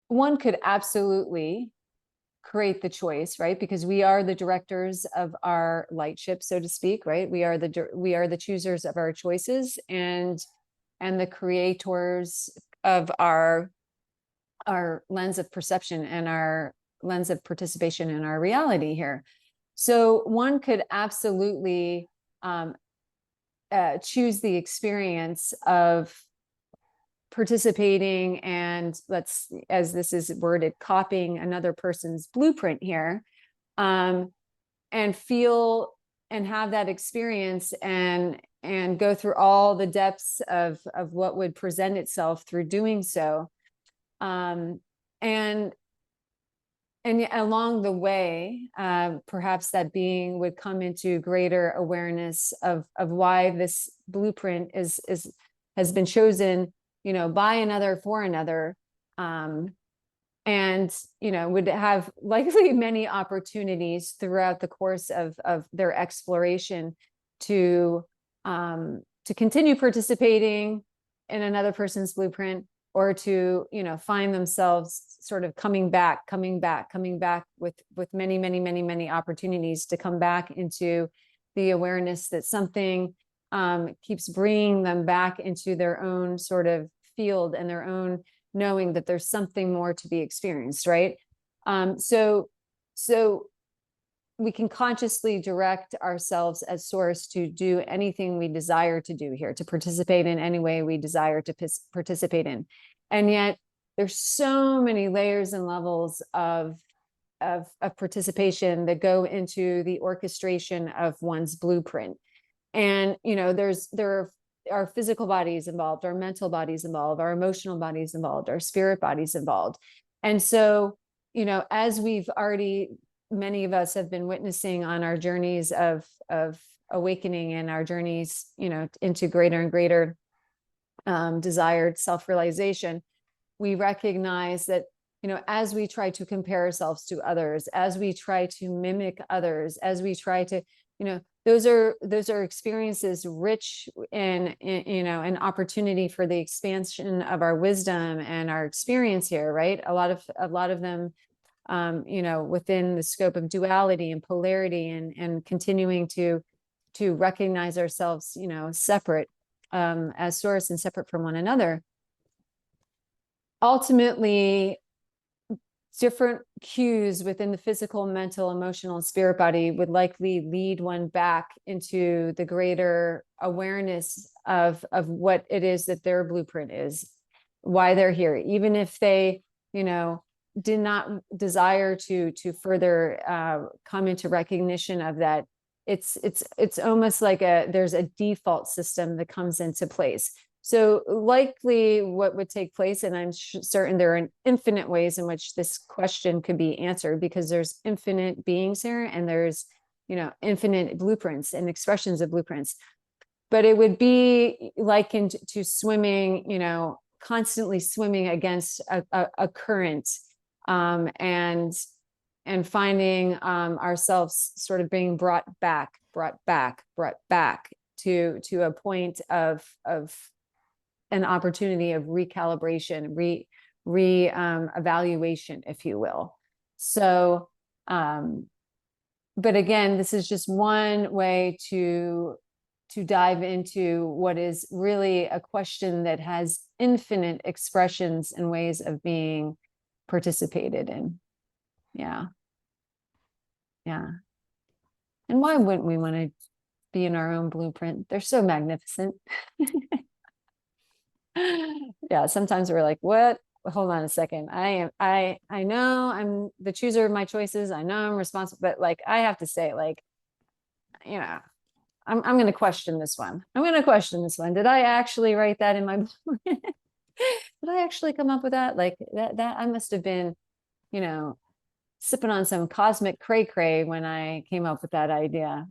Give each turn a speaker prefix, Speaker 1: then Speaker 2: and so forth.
Speaker 1: one could absolutely create the choice, right? Because we are the directors of our light ship, so to speak, right? We are the choosers of our choices, and the creators of our lens of perception and our lens of participation in our reality here. So one could absolutely choose the experience of participating and, let's, as this is worded, copying another person's blueprint here, and feel and have that experience and go through all the depths of what would present itself through doing so. And along the way, perhaps that being would come into greater awareness of why this blueprint has been chosen, by another for another, and would have likely many opportunities throughout the course of their exploration to continue participating in another person's blueprint, or to find themselves sort of coming back with many opportunities to come back into the awareness that something keeps bringing them back into their own sort of field, and their own knowing that there's something more to be experienced, right? So we can consciously direct ourselves as source to do anything we desire to do here, to participate in any way we desire to participate in. And yet there's so many layers and levels of participation that go into the orchestration of one's blueprint. And there are physical bodies involved, our mental bodies involved, our emotional bodies involved, our spirit bodies involved. And so, as we've already, many of us have been witnessing on our journeys of awakening, and our journeys, into greater and greater desired self-realization, we recognize that, as we try to compare ourselves to others, as we try to mimic others, as we try to, those are experiences rich in an opportunity for the expansion of our wisdom and our experience here, right? A lot of them, within the scope of duality and polarity, and continuing to recognize ourselves, separate, as source and separate from one another. Ultimately, different cues within the physical, mental, emotional, and spirit body would likely lead one back into the greater awareness of what it is that their blueprint is, why they're here, even if they, did not desire to further come into recognition of that. It's almost like there's a default system that comes into place. So likely what would take place, and I'm certain there are infinite ways in which this question could be answered, because there's infinite beings here, and there's, infinite blueprints and expressions of blueprints. But it would be likened to swimming, constantly swimming against a current, and finding ourselves sort of being brought back to a point of an opportunity of recalibration, evaluation, if you will. So, but again, this is just one way to dive into what is really a question that has infinite expressions and ways of being participated in. Yeah. And why wouldn't we want to be in our own blueprint? They're so magnificent. Yeah, sometimes we're like, what? Hold on a second. I know I'm the chooser of my choices. I know I'm responsible, but like, I have to say, like, I'm going to question this one. Did I actually write that in my blueprint? Did I actually come up with that? Like that I must have been, sipping on some cosmic cray-cray when I came up with that idea.